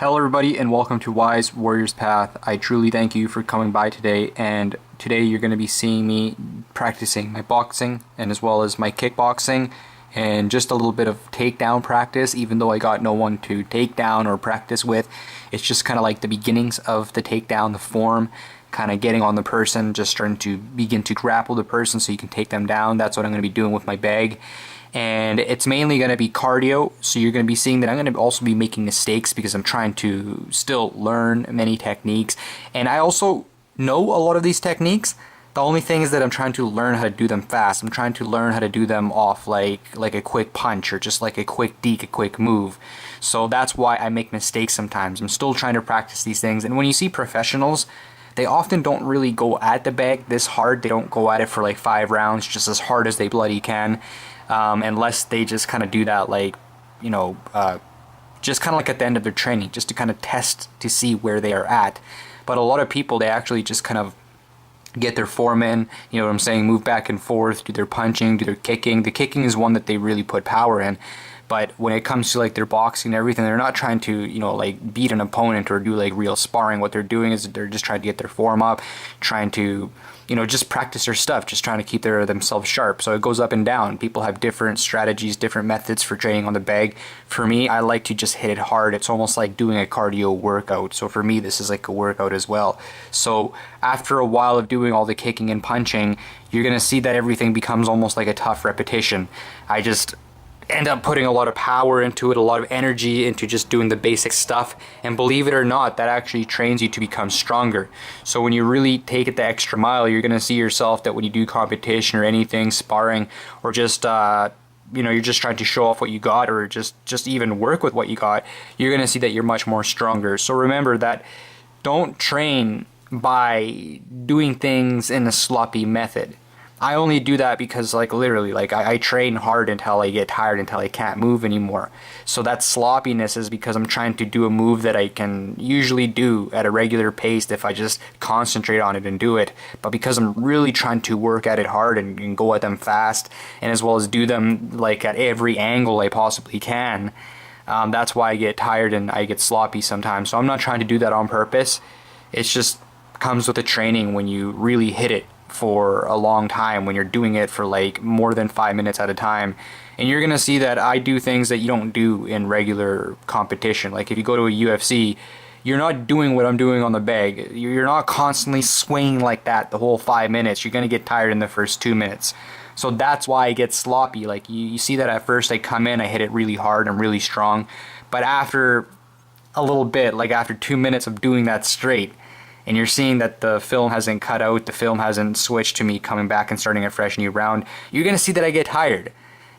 Hello everybody and welcome to Wise Warrior's Path. I truly thank you for coming by today, and today you're going to be seeing me practicing my boxing and as well as my kickboxing and just a little bit of takedown practice, even though I got no one to take down or practice with. It's just kind of like the beginnings of the takedown, the form, kind of getting on the person, just starting to begin to grapple the person so you can take them down. That's what I'm going to be doing with my bag. And it's mainly going to be cardio, so you're going to be seeing that I'm going to also be making mistakes because I'm trying to still learn many techniques, and I also know a lot of these techniques. The only thing is that I'm trying to learn how to do them fast. I'm trying to learn how to do them off like a quick punch or just like a quick deke, a quick move. So that's why I make mistakes sometimes. I'm still trying to practice these things, and when you see professionals, they often don't really go at the bag this hard. They don't go at it for like 5 rounds just as hard as they bloody can. Unless they just kind of do that, like, just kind of like at the end of their training, just to kind of test to see where they are at. But a lot of people, they actually just kind of get their form in, you know what I'm saying, move back and forth, do their punching, do their kicking. The kicking is one that they really put power in. But when it comes to like their boxing and everything, they're not trying to, like beat an opponent or do like real sparring. What they're doing is they're just trying to get their form up, trying to, just practice their stuff, just trying to keep themselves sharp. So it goes up and down. People have different strategies, different methods for training on the bag. For me, I like to just hit it hard. It's almost like doing a cardio workout. So for me, this is like a workout as well. So after a while of doing all the kicking and punching, you're going to see that everything becomes almost like a tough repetition. I just end up putting a lot of power into it, a lot of energy into just doing the basic stuff, and believe it or not, that actually trains you to become stronger. So when you really take it the extra mile, you're going to see yourself that when you do competition or anything, sparring, or just you're just trying to show off what you got, or just even work with what you got, you're going to see that you're much more stronger. So remember that don't train by doing things in a sloppy method. I only do that because, like, literally, like, I train hard until I get tired, until I can't move anymore. So that sloppiness is because I'm trying to do a move that I can usually do at a regular pace if I just concentrate on it and do it. But because I'm really trying to work at it hard and go at them fast, and as well as do them, like, at every angle I possibly can, that's why I get tired and I get sloppy sometimes. So I'm not trying to do that on purpose. It's just comes with the training when you really hit it for a long time, when you're doing it for like more than 5 minutes at a time. And you're gonna see that I do things that you don't do in regular competition. Like if you go to a UFC, you're not doing what I'm doing on the bag. You're not constantly swinging like that the whole 5 minutes. You're gonna get tired in the first 2 minutes. So that's why I get sloppy. Like you see that at first I come in, I hit it really hard and really strong, but after a little bit, like after 2 minutes of doing that straight, and you're seeing that the film hasn't cut out, the film hasn't switched to me coming back and starting a fresh new round, you're going to see that I get tired.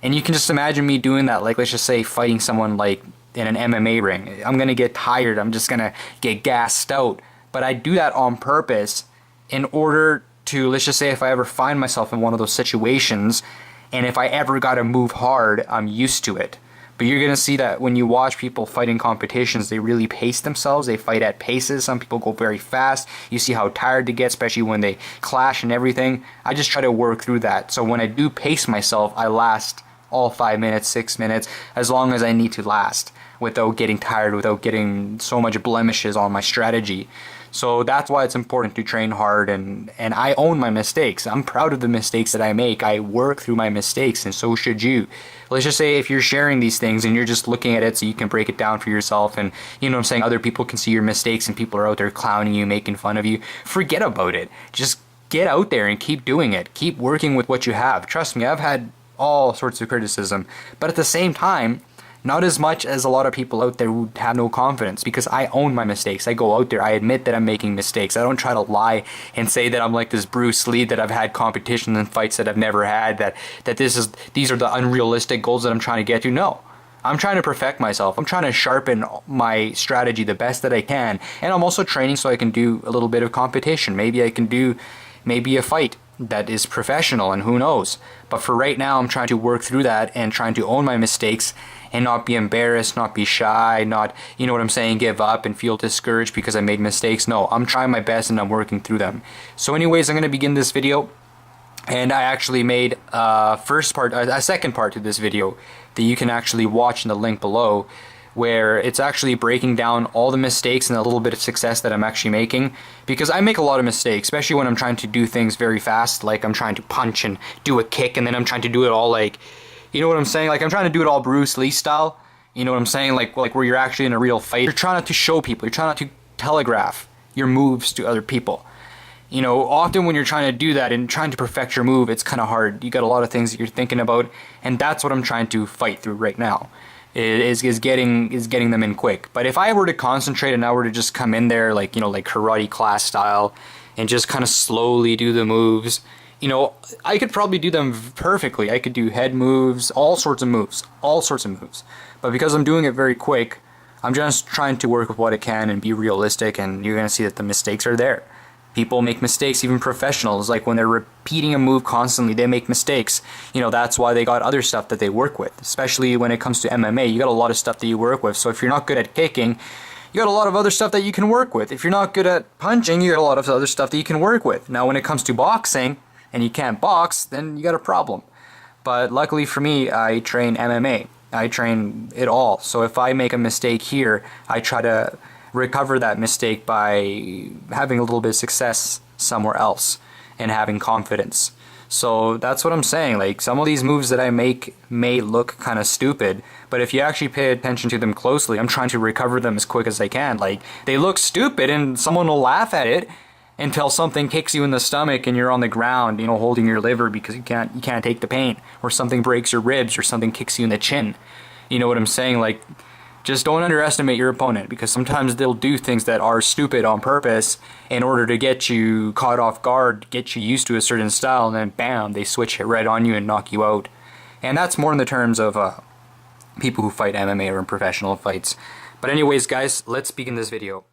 And you can just imagine me doing that, like let's just say fighting someone like in an MMA ring. I'm going to get tired, I'm just going to get gassed out. But I do that on purpose in order to, let's just say if I ever find myself in one of those situations, and if I ever got to move hard, I'm used to it. But you're going to see that when you watch people fighting competitions, they really pace themselves. They fight at paces. Some people go very fast. You see how tired they get, especially when they clash and everything. I just try to work through that. So when I do pace myself, I last all 5 minutes, 6 minutes, as long as I need to last, without getting tired, without getting so much blemishes on my strategy. So that's why it's important to train hard, and I own my mistakes. I'm proud of the mistakes that I make. I work through my mistakes, and so should you. Let's just say if you're sharing these things and you're just looking at it so you can break it down for yourself, and you know what I'm saying, other people can see your mistakes and people are out there clowning you, making fun of you, forget about it. Just get out there and keep doing it. Keep working with what you have. Trust me, I've had all sorts of criticism, but at the same time, not as much as a lot of people out there who have no confidence, because I own my mistakes. I go out there, I admit that I'm making mistakes. I don't try to lie and say that I'm like this Bruce Lee, that I've had competitions and fights that I've never had, that these are the unrealistic goals that I'm trying to get to. No. I'm trying to perfect myself. I'm trying to sharpen my strategy the best that I can. And I'm also training so I can do a little bit of competition. Maybe I can do a fight that is professional, and who knows. But for right now, I'm trying to work through that and trying to own my mistakes and not be embarrassed, not be shy, not, you know what I'm saying, give up and feel discouraged because I made mistakes. No, I'm trying my best and I'm working through them. So anyways, I'm going to begin this video, and I actually made a second part to this video that you can actually watch in the link below, where it's actually breaking down all the mistakes and a little bit of success that I'm actually making, because I make a lot of mistakes, especially when I'm trying to do things very fast, like I'm trying to punch and do a kick, and then I'm trying to do it all like, you know what I'm saying, like I'm trying to do it all Bruce Lee style, you know what I'm saying, like where you're actually in a real fight. You're trying not to show people, you're trying not to telegraph your moves to other people. You know, often when you're trying to do that and trying to perfect your move, it's kind of hard. You got a lot of things that you're thinking about, and that's what I'm trying to fight through right now. Is getting them in quick. But if I were to concentrate and I were to just come in there like, you know, like karate class style, and just kind of slowly do the moves, you know, I could probably do them perfectly. I could do head moves, all sorts of moves. But because I'm doing it very quick, I'm just trying to work with what I can and be realistic, and you're gonna see that the mistakes are there. People make mistakes, even professionals, like when they're repeating a move constantly, they make mistakes. You know, that's why they got other stuff that they work with, especially when it comes to MMA. You got a lot of stuff that you work with, so if you're not good at kicking, you got a lot of other stuff that you can work with. If you're not good at punching, you got a lot of other stuff that you can work with. Now, when it comes to boxing, and you can't box, then you got a problem. But luckily for me, I train MMA. I train it all. So if I make a mistake here, I try to recover that mistake by having a little bit of success somewhere else and having confidence. So that's what I'm saying. Like, some of these moves that I make may look kind of stupid, but if you actually pay attention to them closely, I'm trying to recover them as quick as I can. Like, they look stupid and someone will laugh at it until something kicks you in the stomach and you're on the ground, you know, holding your liver because you can't take the pain, or something breaks your ribs, or something kicks you in the chin. You know what I'm saying? Like, just don't underestimate your opponent, because sometimes they'll do things that are stupid on purpose in order to get you caught off guard, get you used to a certain style, and then bam, they switch it right on you and knock you out. And that's more in the terms of people who fight MMA or in professional fights. But anyways, guys, let's begin this video.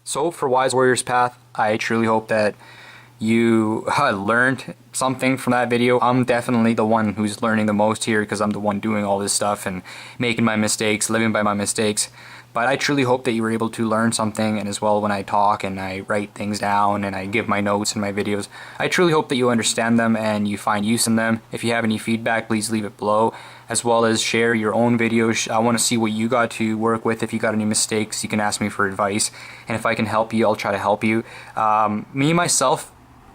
So for Wise Warriors Path, I truly hope that you learned something from that video. I'm definitely the one who's learning the most here because I'm the one doing all this stuff and making my mistakes, living by my mistakes. But I truly hope that you were able to learn something, and as well when I talk and I write things down and I give my notes in my videos, I truly hope that you understand them and you find use in them. If you have any feedback, please leave it below, as well as share your own videos. I want to see what you got to work with. If you got any mistakes, you can ask me for advice, and if I can help you, I'll try to help you. Me myself,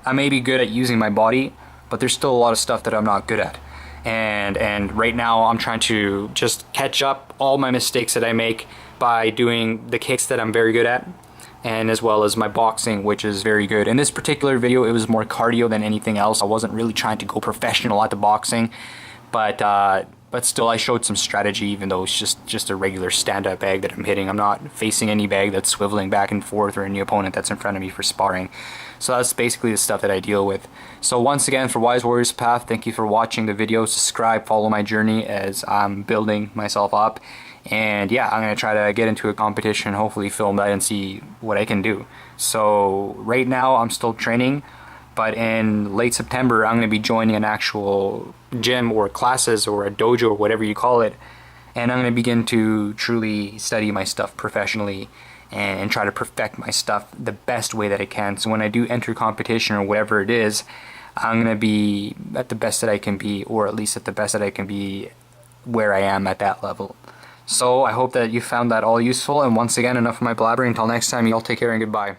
I may be good at using my body, but there's still a lot of stuff that I'm not good at. And right now I'm trying to just catch up all my mistakes that I make by doing the kicks that I'm very good at, and as well as my boxing, which is very good. In this particular video, it was more cardio than anything else. I wasn't really trying to go professional at the boxing, but still I showed some strategy, even though it's just a regular stand-up bag that I'm hitting. I'm not facing any bag that's swiveling back and forth or any opponent that's in front of me for sparring. So that's basically the stuff that I deal with. So once again, for Wise Warriors Path, thank you for watching the video. Subscribe, follow my journey as I'm building myself up. And yeah, I'm going to try to get into a competition, hopefully film that and see what I can do. So right now I'm still training, but in late September I'm going to be joining an actual gym or classes or a dojo or whatever you call it, and I'm going to begin to truly study my stuff professionally and try to perfect my stuff the best way that I can. So when I do enter competition or whatever it is, I'm going to be at the best that I can be, or at least at the best that I can be where I am at that level. So I hope that you found that all useful, and once again, enough of my blabbering. Until next time, y'all take care and goodbye.